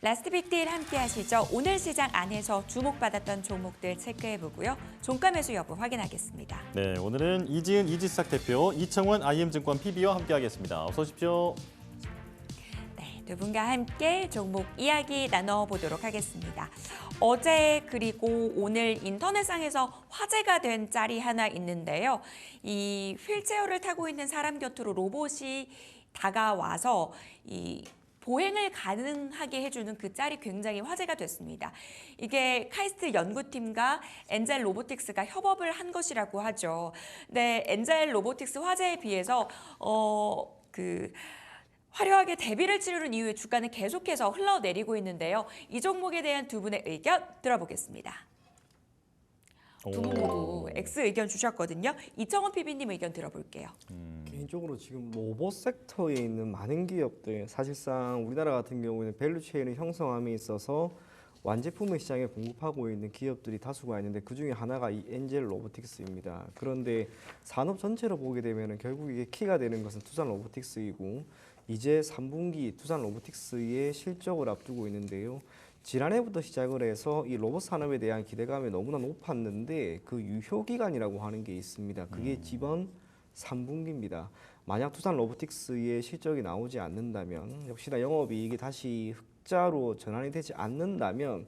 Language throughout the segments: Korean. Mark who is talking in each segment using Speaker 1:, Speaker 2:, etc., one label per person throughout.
Speaker 1: 라스트 빅딜 함께 하시죠. 오늘 시장 안에서 주목받았던 종목들 체크해보고요. 종가 매수 여부 확인하겠습니다.
Speaker 2: 네, 오늘은 이지은 이지스탁 대표, 이청원 IM증권 PB와 함께하겠습니다. 어서 오십시오.
Speaker 1: 네, 두 분과 함께 종목 이야기 나눠보도록 하겠습니다. 어제 그리고 오늘 인터넷상에서 화제가 된 짤이 하나 있는데요. 이 휠체어를 타고 있는 사람 곁으로 로봇이 다가와서 보행을 가능하게 해주는 그 짤이 굉장히 화제가 됐습니다. 이게 카이스트 연구팀과 엔젤 로보틱스가 협업을 한 것이라고 하죠. 네, 엔젤 로보틱스 화제에 비해서 화려하게 데뷔를 치르는 이후에 주가는 계속해서 흘러내리고 있는데요. 이 종목에 대한 두 분의 의견 들어보겠습니다. 두 분 모두 X 의견 주셨거든요. 이청원 PB님 의견 들어볼게요.
Speaker 3: 개인적으로 지금 로봇 섹터에 있는 많은 기업들, 사실상 우리나라 같은 경우에는 밸류체인을 형성함에 있어서 완제품을 시장에 공급하고 있는 기업들이 다수가 있는데 그중에 하나가 이 엔젤 로보틱스입니다. 그런데 산업 전체로 보게 되면 결국 이게 키가 되는 것은 투산 로보틱스이고 이제 3분기 투산 로보틱스의 실적을 앞두고 있는데요. 지난해부터 시작을 해서 이 로봇 산업에 대한 기대감이 너무나 높았는데 그 유효 기간이라고 하는 게 있습니다. 그게 이번 3분기입니다. 만약 투산 로보틱스의 실적이 나오지 않는다면 역시나 영업이익이 다시 흑자로 전환이 되지 않는다면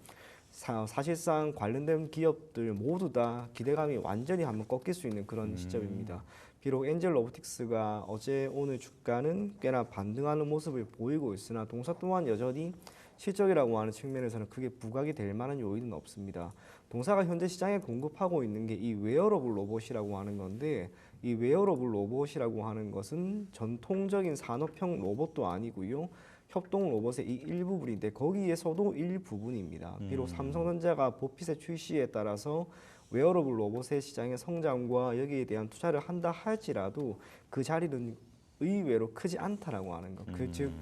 Speaker 3: 사실상 관련된 기업들 모두 다 기대감이 완전히 한번 꺾일 수 있는 그런 시점입니다. 비록 엔젤 로보틱스가 어제 오늘 주가는 꽤나 반등하는 모습을 보이고 있으나 동사 또한 여전히 실적이라고 하는 측면에서는 크게 부각이 될 만한 요인은 없습니다. 동사가 현재 시장에 공급하고 있는 게 이 웨어러블 로봇이라고 하는 건데 이 웨어러블 로봇이라고 하는 것은 전통적인 산업형 로봇도 아니고요. 협동 로봇의 이 일부분인데 거기에서도 일부분입니다. 비록 삼성전자가 보핏의 출시에 따라서 웨어러블 로봇의 시장의 성장과 여기에 대한 투자를 한다 할지라도 그 자리는 의외로 크지 않다라고 하는 것. 즉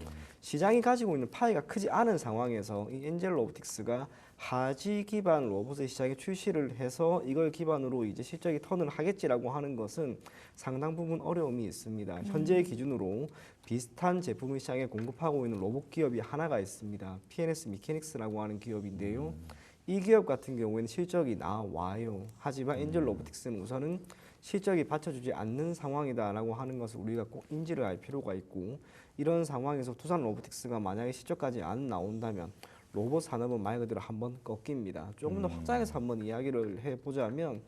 Speaker 3: 시장이 가지고 있는 파이가 크지 않은 상황에서 이 엔젤 로보틱스가 하지 기반 로봇의 시장에 출시를 해서 이걸 기반으로 이제 실적이 턴을 하겠지라고 하는 것은 상당 부분 어려움이 있습니다. 현재 기준으로 비슷한 제품을 시장에 공급하고 있는 로봇 기업이 하나가 있습니다. PNS 미케닉스라고 하는 기업인데요. 이 기업 같은 경우에는 실적이 나와요. 하지만 엔젤 로보틱스는 우선은 실적이 받쳐주지 않는 상황이다라고 하는 것을 우리가 꼭 인지를 할 필요가 있고 이런 상황에서 투산 로보틱스가 만약에 실적까지 안 나온다면 로봇 산업은 말 그대로 한번 꺾입니다. 조금 더 확장해서 한번 이야기를 해보자면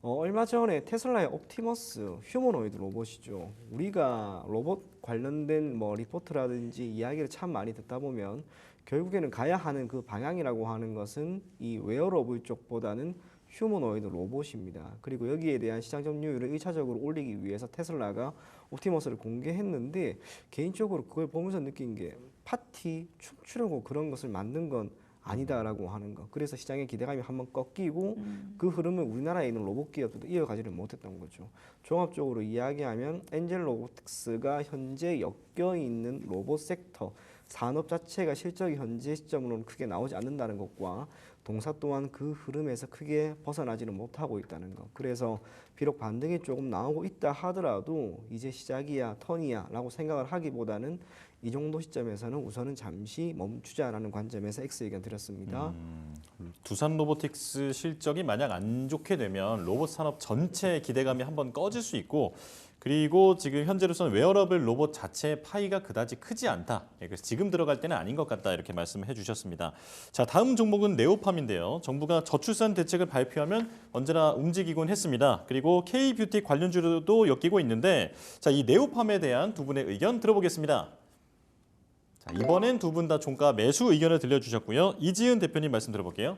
Speaker 3: 얼마 전에 테슬라의 옵티머스 휴머노이드 로봇이죠. 우리가 로봇 관련된 리포트라든지 이야기를 참 많이 듣다 보면 결국에는 가야 하는 그 방향이라고 하는 것은 이 웨어러블 쪽보다는 휴머노이드 로봇입니다. 그리고 여기에 대한 시장 점유율을 1차적으로 올리기 위해서 테슬라가 옵티머스를 공개했는데 개인적으로 그걸 보면서 느낀 게 파티, 춤추려고 그런 것을 만든 건 아니다라고 하는 거. 그래서 시장의 기대감이 한번 꺾이고 그 흐름을 우리나라에 있는 로봇 기업들도 이어가지를 못했던 거죠. 종합적으로 이야기하면 엔젤 로보틱스가 현재 엮여 있는 로봇 섹터 산업 자체가 실적이 현재 시점으로는 크게 나오지 않는다는 것과 동사 또한 그 흐름에서 크게 벗어나지는 못하고 있다는 것. 그래서 비록 반등이 조금 나오고 있다 하더라도 이제 시작이야 턴이야 라고 생각을 하기보다는 이 정도 시점에서는 우선은 잠시 멈추자라는 관점에서 X 의견 드렸습니다.
Speaker 2: 두산 로보틱스 실적이 만약 안 좋게 되면 로봇 산업 전체의 기대감이 한번 꺼질 수 있고 그리고 지금 현재로서는 웨어러블 로봇 자체의 파이가 그다지 크지 않다. 그래서 지금 들어갈 때는 아닌 것 같다 이렇게 말씀해 주셨습니다. 자, 다음 종목은 네오팜인데요. 정부가 저출산 대책을 발표하면 언제나 움직이곤 했습니다. 그리고 K뷰티 관련주로도 엮이고 있는데 자, 이 네오팜에 대한 두 분의 의견 들어보겠습니다. 자, 이번엔 두 분 다 종가 매수 의견을 들려주셨고요. 이지은 대표님 말씀 들어볼게요.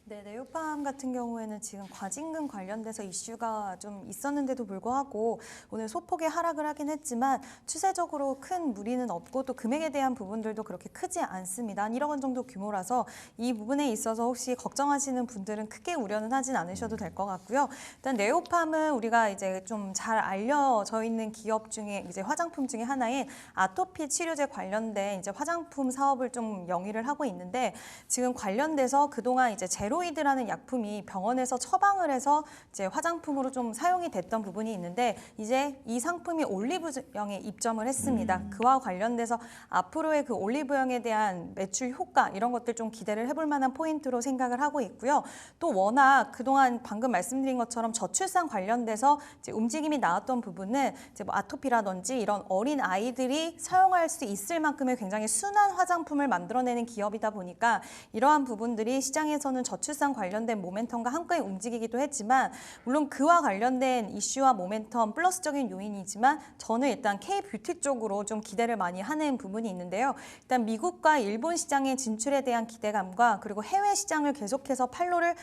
Speaker 4: 네, 네오팜 같은 경우에는 지금 과징금 관련돼서 이슈가 좀 있었는데도 불구하고 오늘 소폭의 하락을 하긴 했지만 추세적으로 큰 무리는 없고 또 금액에 대한 부분들도 그렇게 크지 않습니다. 한 1억 원 정도 규모라서 이 부분에 있어서 혹시 걱정하시는 분들은 크게 우려는 하진 않으셔도 될 것 같고요. 일단 네오팜은 우리가 이제 좀 잘 알려져 있는 기업 중에 이제 화장품 중에 하나인 아토피 치료제 관련된 이제 화장품 사업을 좀 영위를 하고 있는데 지금 관련돼서 그동안 이제 제로이드라는 아토피라는 약품이 병원에서 처방을 해서 이제 화장품으로 좀 사용이 됐던 부분이 있는데 이제 이 상품이 올리브영에 입점을 했습니다. 그와 관련돼서 앞으로의 그 올리브영에 대한 매출 효과 이런 것들 좀 기대를 해볼 만한 포인트로 생각을 하고 있고요. 또 워낙 그동안 방금 말씀드린 것처럼 저출산 관련돼서 이제 움직임이 나왔던 부분은 이제 뭐 아토피라든지 이런 어린 아이들이 사용할 수 있을 만큼의 굉장히 순한 화장품을 만들어내는 기업이다 보니까 이러한 부분들이 시장에서는 저출산 관련된 모멘텀과 함께 움직이기도 했지만 물론 그와 관련된 이슈와 모멘텀 플러스적인 요인이지만 저는 일단 K-뷰티 쪽으로 좀 기대를 많이 하는 부분이 있는데요. 일단 미국과 일본 시장의 진출에 대한 기대감과 그리고 해외 시장을 계속해서 판로를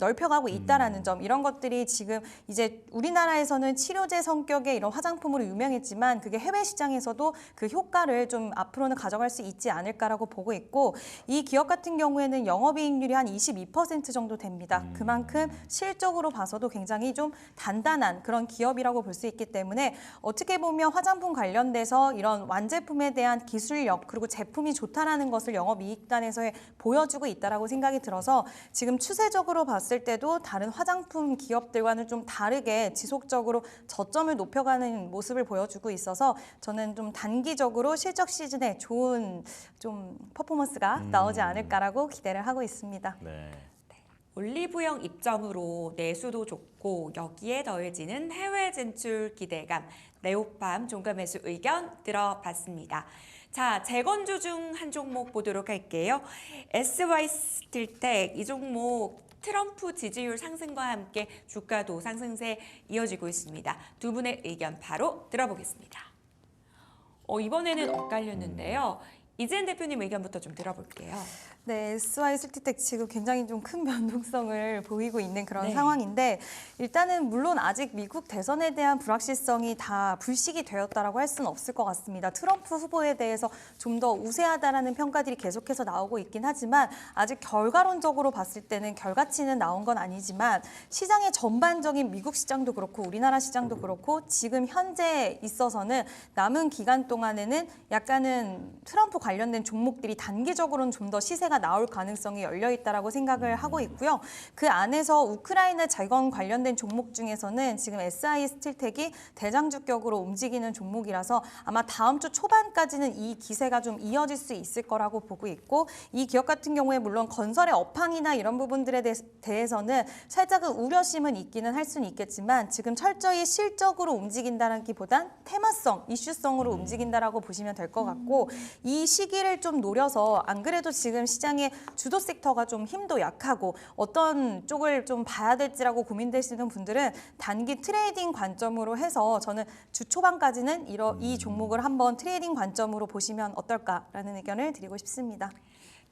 Speaker 4: 넓혀가고 있다라는 점 이런 것들이 지금 이제 우리나라에서는 치료제 성격의 이런 화장품으로 유명했지만 그게 해외 시장에서도 그 효과를 좀 앞으로는 가져갈 수 있지 않을까라고 보고 있고 이 기업 같은 경우에는 영업이익률이 한 22% 정도 됩니다. 그만큼 실적으로 봐서도 굉장히 좀 단단한 그런 기업이라고 볼 수 있기 때문에 어떻게 보면 화장품 관련돼서 이런 완제품에 대한 기술력 그리고 제품이 좋다라는 것을 영업이익단에서 보여주고 있다라고 생각이 들어서 지금 추세적으로 봤을 때도 다른 화장품 기업들과는 좀 다르게 지속적으로 저점을 높여가는 모습을 보여주고 있어서 저는 좀 단기적으로 실적 시즌에 좋은 좀 퍼포먼스가 나오지 않을까라고 기대를 하고 있습니다.
Speaker 2: 네.
Speaker 1: 올리브영 입점으로 내수도 좋고 여기에 더해지는 해외 진출 기대감, 네오팜 종가 매수 의견 들어봤습니다. 자, 재건주 중 한 종목 보도록 할게요. SY스틸텍 이 종목 트럼프 지지율 상승과 함께 주가도 상승세 이어지고 있습니다. 두 분의 의견 바로 들어보겠습니다. 이번에는 엇갈렸는데요. 이재은 대표님 의견부터 좀 들어볼게요.
Speaker 4: 네, SY스틸텍 지금 굉장히 좀 큰 변동성을 보이고 있는 그런
Speaker 1: 네.
Speaker 4: 상황인데 일단은 물론 아직 미국 대선에 대한 불확실성이 다 불식이 되었다라고 할 수는 없을 것 같습니다. 트럼프 후보에 대해서 좀 더 우세하다라는 평가들이 계속해서 나오고 있긴 하지만 아직 결과론적으로 봤을 때는 결과치는 나온 건 아니지만 시장의 전반적인 미국 시장도 그렇고 우리나라 시장도 그렇고 지금 현재 있어서는 남은 기간 동안에는 약간은 트럼프 관련된 종목들이 단기적으로는 좀 더 시세가 나올 가능성이 열려 있다라고 생각을 하고 있고요. 그 안에서 우크라이나 재건 관련된 종목 중에서는 지금 SY스틸텍이 대장주격으로 움직이는 종목이라서 아마 다음 주 초반까지는 이 기세가 좀 이어질 수 있을 거라고 보고 있고 이 기업 같은 경우에 물론 건설의 업황이나 이런 부분들에 대해서는 살짝은 우려심은 있기는 할 수는 있겠지만 지금 철저히 실적으로 움직인다기보단 테마성, 이슈성으로 움직인다라고 보시면 될 것 같고 이 시기를 좀 노려서 안 그래도 지금 시장의 주도 섹터가 좀 힘도 약하고 어떤 쪽을 좀 봐야 될지라고 고민되시는 분들은 단기 트레이딩 관점으로 해서 저는 주 초반까지는 이 종목을 한번 트레이딩 관점으로 보시면 어떨까라는 의견을 드리고 싶습니다.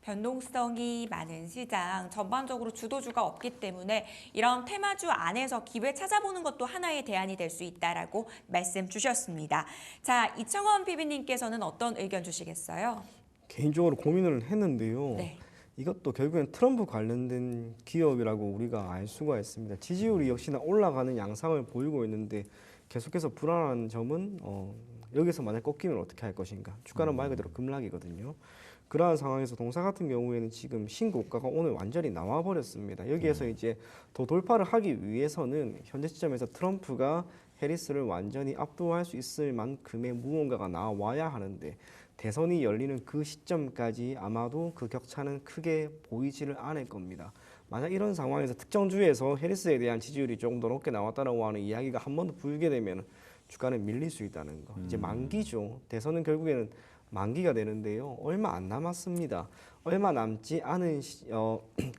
Speaker 1: 변동성이 많은 시장, 전반적으로 주도주가 없기 때문에 이런 테마주 안에서 기회 찾아보는 것도 하나의 대안이 될 수 있다라고 말씀 주셨습니다. 자, 이청원 PB님께서는 어떤 의견 주시겠어요?
Speaker 3: 개인적으로 고민을 했는데요.
Speaker 1: 네.
Speaker 3: 이것도 결국엔 트럼프 관련된 기업이라고 우리가 알 수가 있습니다. 지지율이 역시나 올라가는 양상을 보이고 있는데 계속해서 불안한 점은 여기서 만약 꺾이면 어떻게 할 것인가. 주가는 말 그대로 급락이거든요. 그러한 상황에서 동사 같은 경우에는 지금 신고가가 오늘 완전히 나와버렸습니다. 여기에서 이제 더 돌파를 하기 위해서는 현재 시점에서 트럼프가 해리스를 완전히 압도할 수 있을 만큼의 무언가가 나와야 하는데 대선이 열리는 그 시점까지 아마도 그 격차는 크게 보이지를 않을 겁니다. 만약 이런 상황에서 특정 주에서 해리스에 대한 지지율이 조금 더 높게 나왔다고 하는 이야기가 한 번 더 불게 되면 주가는 밀릴 수 있다는 거. 이제 만기죠. 대선은 결국에는 만기가 되는데요. 얼마 안 남았습니다. 얼마 남지 않은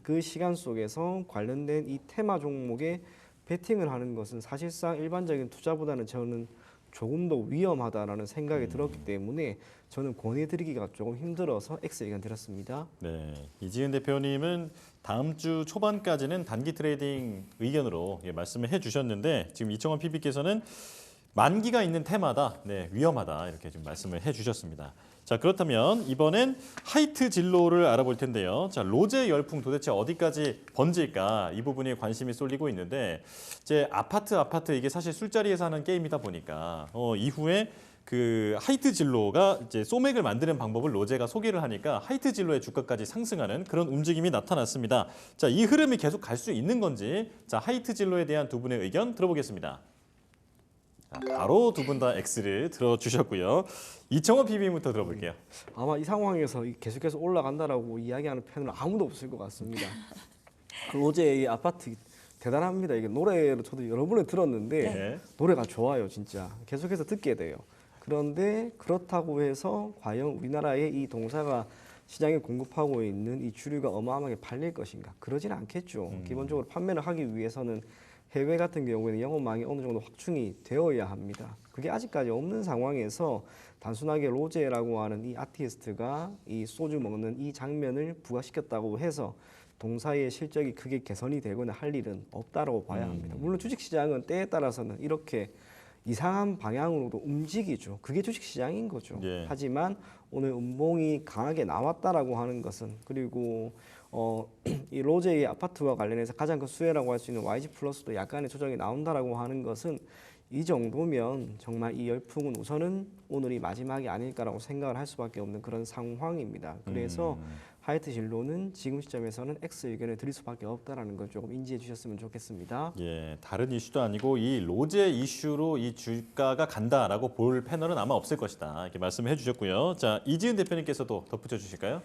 Speaker 3: 그 시간 속에서 관련된 이 테마 종목에 베팅을 하는 것은 사실상 일반적인 투자보다는 저는 조금 더 위험하다라는 생각이 들었기 때문에 저는 권해드리기가 조금 힘들어서 X 의견 드렸습니다.
Speaker 2: 네, 이지은 대표님은 다음 주 초반까지는 단기 트레이딩 의견으로 말씀을 해주셨는데 지금 이청원 PB께서는 만기가 있는 테마다 위험하다 이렇게 좀 말씀을 해주셨습니다. 자, 그렇다면 이번엔 하이트 진로를 알아볼 텐데요. 자, 로제 열풍 도대체 어디까지 번질까 이 부분에 관심이 쏠리고 있는데 이제 아파트 이게 사실 술자리에서 하는 게임이다 보니까 이후에 그 하이트 진로가 이제 소맥을 만드는 방법을 로제가 소개를 하니까 하이트 진로의 주가까지 상승하는 그런 움직임이 나타났습니다. 자, 이 흐름이 계속 갈 수 있는 건지 자, 하이트 진로에 대한 두 분의 의견 들어보겠습니다. 자, 바로 두 분 다 X를 들어주셨고요. 이청호 PB부터 들어볼게요.
Speaker 3: 아마 이 상황에서 계속해서 올라간다라고 이야기하는 팬은 아무도 없을 것 같습니다. 로제의 아파트 대단합니다. 이게 노래를 저도 여러 번을 들었는데
Speaker 2: 네.
Speaker 3: 노래가 좋아요, 진짜. 계속해서 듣게 돼요. 그런데 그렇다고 해서 과연 우리나라의 이 동사가 시장에 공급하고 있는 이 주류가 어마어마하게 팔릴 것인가? 그러지는 않겠죠. 기본적으로 판매를 하기 위해서는 해외 같은 경우에는 영업망이 어느 정도 확충이 되어야 합니다. 그게 아직까지 없는 상황에서 단순하게 로제라고 하는 이 아티스트가 이 소주 먹는 이 장면을 부각시켰다고 해서 동사의 실적이 크게 개선이 되거나 할 일은 없다라고 봐야 합니다. 물론 주식시장은 때에 따라서는 이렇게 이상한 방향으로도 움직이죠. 그게 주식시장인 거죠.
Speaker 2: 예.
Speaker 3: 하지만 오늘 음봉이 강하게 나왔다라고 하는 것은 그리고 이 로제의 아파트와 관련해서 가장 큰 수혜라고 할 수 있는 YG 플러스도 약간의 조정이 나온다라고 하는 것은 이 정도면 정말 이 열풍은 우선은 오늘이 마지막이 아닐까라고 생각을 할 수밖에 없는 그런 상황입니다. 그래서 하이트 진로는 지금 시점에서는 X 의견을 드릴 수밖에 없다라는 걸 조금 인지해 주셨으면 좋겠습니다.
Speaker 2: 예, 다른 이슈도 아니고 이 로제 이슈로 이 주가가 간다라고 볼 패널은 아마 없을 것이다. 이렇게 말씀을 해주셨고요. 자, 이지은 대표님께서도 덧붙여 주실까요?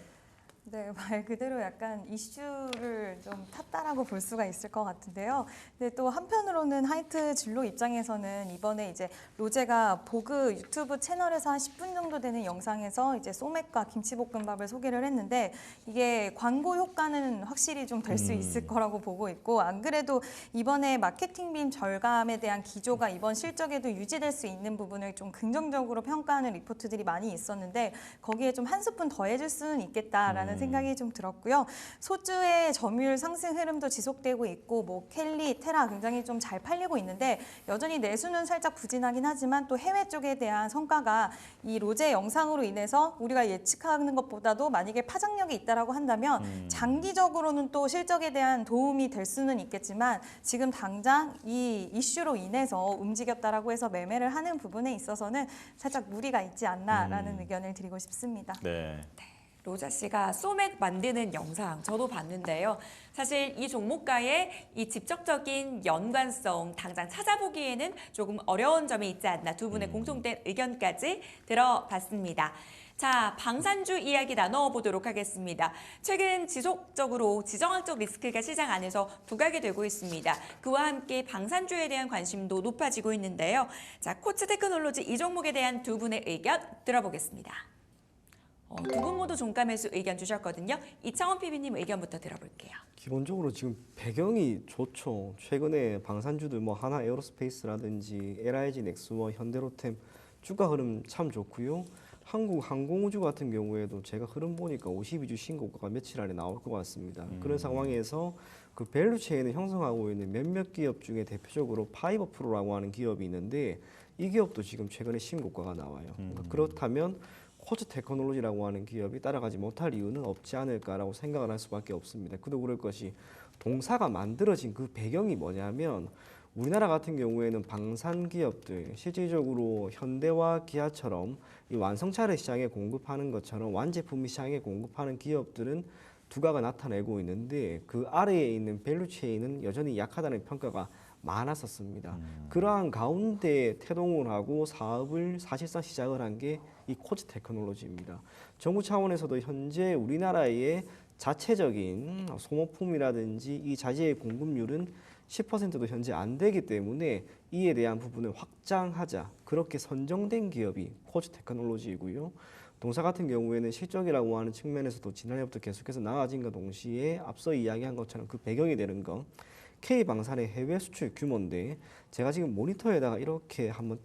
Speaker 4: 네, 말 그대로 약간 이슈를 좀 탔다라고 볼 수가 있을 것 같은데요. 근데 또 한편으로는 하이트 진로 입장에서는 이번에 이제 로제가 보그 유튜브 채널에서 한 10분 정도 되는 영상에서 이제 소맥과 김치볶음밥을 소개를 했는데 이게 광고 효과는 확실히 좀 될 수 있을 거라고 보고 있고 안 그래도 이번에 마케팅빔 절감에 대한 기조가 이번 실적에도 유지될 수 있는 부분을 좀 긍정적으로 평가하는 리포트들이 많이 있었는데 거기에 좀 한 스푼 더해줄 수는 있겠다라는 생각이 좀 들었고요. 소주의 점유율 상승 흐름도 지속되고 있고 뭐 켈리, 테라 굉장히 좀 잘 팔리고 있는데 여전히 내수는 살짝 부진하긴 하지만 또 해외 쪽에 대한 성과가 이 로제 영상으로 인해서 우리가 예측하는 것보다도 만약에 파장력이 있다라고 한다면 장기적으로는 또 실적에 대한 도움이 될 수는 있겠지만 지금 당장 이 이슈로 인해서 움직였다라고 해서 매매를 하는 부분에 있어서는 살짝 무리가 있지 않나라는 의견을 드리고 싶습니다.
Speaker 2: 네.
Speaker 1: 로자 씨가 소맥 만드는 영상 저도 봤는데요. 사실 이 종목과의 이 직접적인 연관성 당장 찾아보기에는 조금 어려운 점이 있지 않나 두 분의 공통된 의견까지 들어봤습니다. 자, 방산주 이야기 나눠보도록 하겠습니다. 최근 지속적으로 지정학적 리스크가 시장 안에서 부각이 되고 있습니다. 그와 함께 방산주에 대한 관심도 높아지고 있는데요. 자, 코츠 테크놀로지 이 종목에 대한 두 분의 의견 들어보겠습니다. 두 분 모두 종가 매수 의견 주셨거든요. 이창원 PB님 의견부터 들어볼게요.
Speaker 3: 기본적으로 지금 배경이 좋죠. 최근에 방산주들 뭐 하나 에어로스페이스라든지 LIG 넥스원, 현대로템 주가 흐름 참 좋고요. 한국 항공우주 같은 경우에도 제가 흐름 보니까 52주 신고가가 며칠 안에 나올 것 같습니다. 그런 상황에서 그 밸류 체인을 형성하고 있는 몇몇 기업 중에 대표적으로 파이버 프로라고 하는 기업이 있는데 이 기업도 지금 최근에 신고가가 나와요. 그러니까 그렇다면 코츠 테크놀로지라고 하는 기업이 따라가지 못할 이유는 없지 않을까라고 생각을 할 수밖에 없습니다. 그도 그럴 것이 동사가 만들어진 그 배경이 뭐냐면 우리나라 같은 경우에는 방산 기업들 실질적으로 현대와 기아처럼 이 완성차를 시장에 공급하는 것처럼 완제품 시장에 공급하는 기업들은 두각을 나타내고 있는데 그 아래에 있는 밸류체인은 여전히 약하다는 평가가 많았었습니다. 그러한 가운데 태동을 하고 사업을 사실상 시작을 한 게 이 코츠 테크놀로지입니다. 정부 차원에서도 현재 우리나라의 자체적인 소모품이라든지 이 자재의 공급률은 10%도 현재 안 되기 때문에 이에 대한 부분을 확장하자 그렇게 선정된 기업이 코츠 테크놀로지이고요. 동사 같은 경우에는 실적이라고 하는 측면에서도 지난해부터 계속해서 나아진과 동시에 앞서 이야기한 것처럼 그 배경이 되는 건 K방산의 해외 수출 규모인데 제가 지금 모니터에다가 이렇게 한번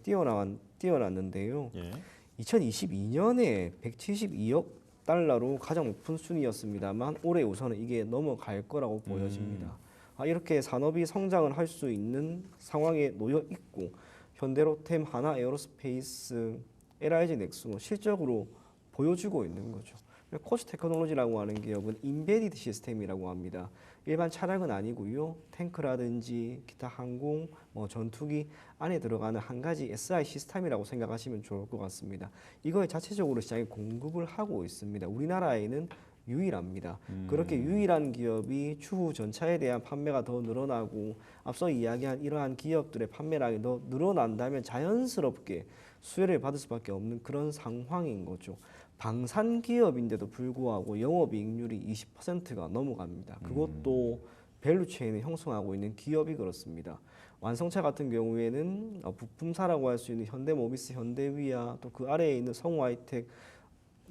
Speaker 3: 띄워놨는데요.
Speaker 2: 예.
Speaker 3: 2022년에 172억 달러로 가장 높은 순이었습니다만 올해 우선은 이게 넘어갈 거라고 보여집니다. 이렇게 산업이 성장을 할 수 있는 상황에 놓여 있고 현대로템, 하나 에어로스페이스, LIG 넥스원 실적으로 보여주고 있는 거죠. 코츠 테크놀로지라고 하는 기업은 인베디드 시스템이라고 합니다. 일반 차량은 아니고요. 탱크라든지 기타 항공, 전투기 안에 들어가는 한 가지 SI 시스템이라고 생각하시면 좋을 것 같습니다. 이거에 자체적으로 시장에 공급을 하고 있습니다. 우리나라에는 유일합니다. 그렇게 유일한 기업이 추후 전차에 대한 판매가 더 늘어나고 앞서 이야기한 이러한 기업들의 판매량이 더 늘어난다면 자연스럽게 수혜를 받을 수밖에 없는 그런 상황인 거죠. 방산 기업인데도 불구하고 영업이익률이 20%가 넘어갑니다. 그것도 밸류체인을 형성하고 있는 기업이 그렇습니다. 완성차 같은 경우에는 부품사라고 할 수 있는 현대모비스, 현대위아 또 그 아래에 있는 성우하이텍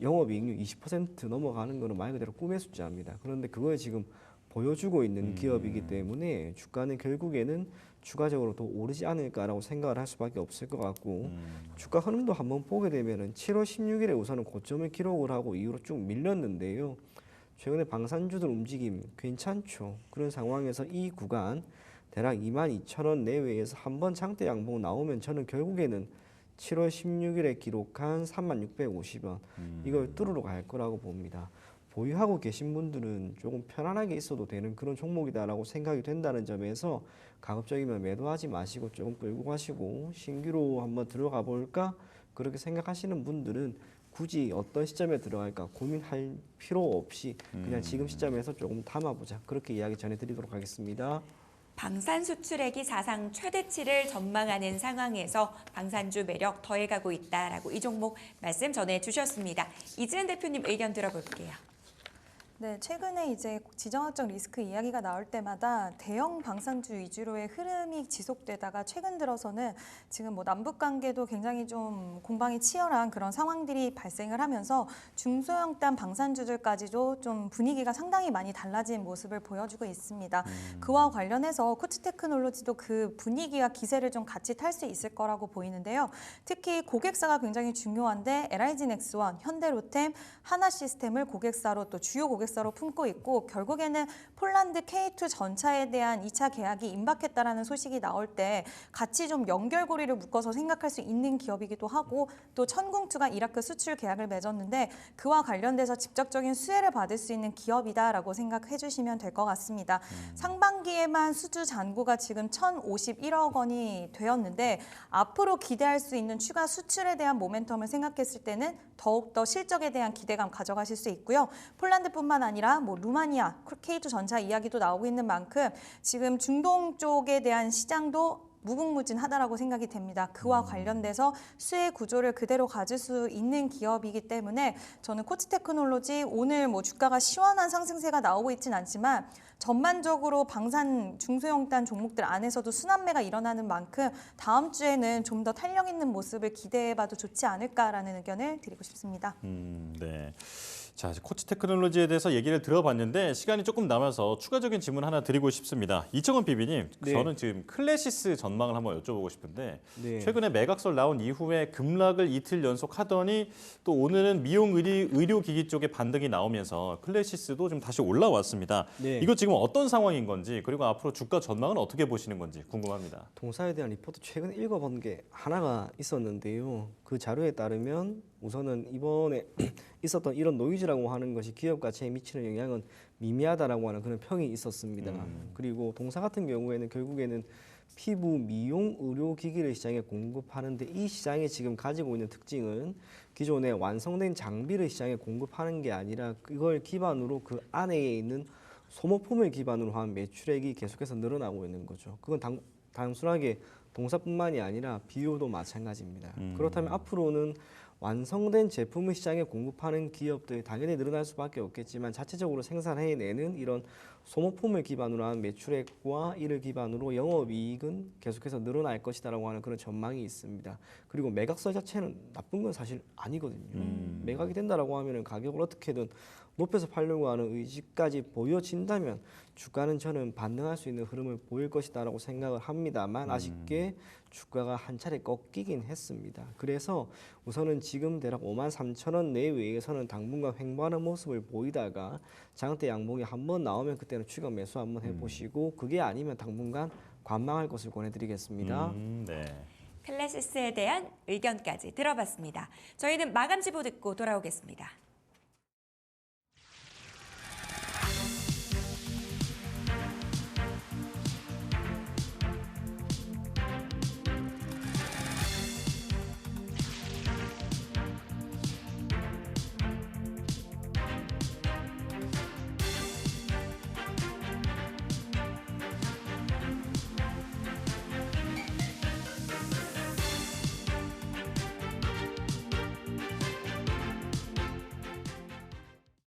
Speaker 3: 영업이익률 20% 넘어가는 것은 말 그대로 꿈의 숫자입니다. 그런데 그걸 지금 보여주고 있는 기업이기 때문에 주가는 결국에는 추가적으로 더 오르지 않을까라고 생각을 할 수밖에 없을 것 같고 주가 흐름도 한번 보게 되면은 7월 16일에 우선은 고점을 기록을 하고 이후로 쭉 밀렸는데요. 최근에 방산주들 움직임 괜찮죠. 그런 상황에서 이 구간 대략 22,000원 내외에서 한번 장대 양봉 나오면 저는 결국에는 7월 16일에 기록한 3650원 이걸 뚫으러 갈 거라고 봅니다. 보유하고 계신 분들은 조금 편안하게 있어도 되는 그런 종목이다라고 생각이 된다는 점에서 가급적이면 매도하지 마시고 조금 끌고 가시고 신규로 한번 들어가 볼까 그렇게 생각하시는 분들은 굳이 어떤 시점에 들어갈까 고민할 필요 없이 그냥 지금 시점에서 조금 담아보자 그렇게 이야기 전해드리도록 하겠습니다.
Speaker 1: 방산 수출액이 사상 최대치를 전망하는 상황에서 방산주 매력 더해가고 있다라고 이 종목 말씀 전해주셨습니다. 이지은 대표님 의견 들어볼게요.
Speaker 4: 네, 최근에 이제 지정학적 리스크 이야기가 나올 때마다 대형 방산주 위주로의 흐름이 지속되다가 최근 들어서는 지금 뭐 남북 관계도 굉장히 좀 공방이 치열한 그런 상황들이 발생을 하면서 중소형단 방산주들까지도 좀 분위기가 상당히 많이 달라진 모습을 보여주고 있습니다. 그와 관련해서 코츠테크놀로지도 그 분위기와 기세를 좀 같이 탈 수 있을 거라고 보이는데요. 특히 고객사가 굉장히 중요한데 LIG 넥스원, 현대로템, 하나시스템을 고객사로 또 주요 고객사로 품고 있고 결국에는 폴란드 K2 전차에 대한 2차 계약이 임박했다라는 소식이 나올 때 같이 좀 연결고리를 묶어서 생각할 수 있는 기업이기도 하고 또 천궁투가 이라크 수출 계약을 맺었는데 그와 관련돼서 직접적인 수혜를 받을 수 있는 기업이다라고 생각해 주시면 될 것 같습니다. 상반기에만 수주 잔고가 지금 1,051억 원이 되었는데 앞으로 기대할 수 있는 추가 수출에 대한 모멘텀을 생각했을 때는 더욱더 실적에 대한 기대감 가져가실 수 있고요. 폴란드뿐만 아니라 뭐 루마니아, K2 전차 이야기도 나오고 있는 만큼 지금 중동 쪽에 대한 시장도 무궁무진하다라고 생각이 됩니다. 그와 관련돼서 수혜 구조를 그대로 가질 수 있는 기업이기 때문에 저는 코츠테크놀로지 오늘 뭐 주가가 시원한 상승세가 나오고 있진 않지만 전반적으로 방산 중소형단 종목들 안에서도 순환매가 일어나는 만큼 다음 주에는 좀 더 탄력 있는 모습을 기대해봐도 좋지 않을까라는 의견을 드리고 싶습니다.
Speaker 2: 네. 자, 코치 테크놀로지에 대해서 얘기를 들어봤는데 시간이 조금 남아서 추가적인 질문 하나 드리고 싶습니다. 이청원 PB님,
Speaker 3: 네.
Speaker 2: 저는 지금 클래시스 전망을 한번 여쭤보고 싶은데
Speaker 3: 네.
Speaker 2: 최근에 매각설 나온 이후에 급락을 이틀 연속 하더니 또 오늘은 미용 의료기기 쪽에 반등이 나오면서 클래시스도 좀 다시 올라왔습니다.
Speaker 3: 네.
Speaker 2: 이거 지금 어떤 상황인 건지 그리고 앞으로 주가 전망은 어떻게 보시는 건지 궁금합니다.
Speaker 3: 동사에 대한 리포트 최근 읽어본 게 하나가 있었는데요. 그 자료에 따르면 우선은 이번에 있었던 이런 노이즈라고 하는 것이 기업 가치에 미치는 영향은 미미하다라고 하는 그런 평이 있었습니다. 그리고 동사 같은 경우에는 결국에는 피부 미용 의료 기기를 시장에 공급하는데 이 시장에 지금 가지고 있는 특징은 기존에 완성된 장비를 시장에 공급하는 게 아니라 그걸 기반으로 그 안에 있는 소모품을 기반으로 한 매출액이 계속해서 늘어나고 있는 거죠. 그건 단순하게 동사뿐만이 아니라 비유도 마찬가지입니다. 그렇다면 앞으로는 완성된 제품을 시장에 공급하는 기업들이 당연히 늘어날 수밖에 없겠지만 자체적으로 생산해내는 이런 소모품을 기반으로 한 매출액과 이를 기반으로 영업이익은 계속해서 늘어날 것이다라고 하는 그런 전망이 있습니다. 그리고 매각설 자체는 나쁜 건 사실 아니거든요. 매각이 된다라고 하면은 가격을 어떻게든 높여서 팔려고 하는 의지까지 보여진다면 주가는 저는 반등할 수 있는 흐름을 보일 것이다라고 생각을 합니다만 아쉽게 주가가 한 차례 꺾이긴 했습니다. 그래서 우선은 지금 대략 53,000원 내외에서는 당분간 횡보하는 모습을 보이다가 장대 양봉이 한번 나오면 그때는 추가 매수 한번 해보시고 그게 아니면 당분간 관망할 것을 권해드리겠습니다.
Speaker 2: 네.
Speaker 1: 클래시스에 대한 의견까지 들어봤습니다. 저희는 마감 지보 듣고 돌아오겠습니다.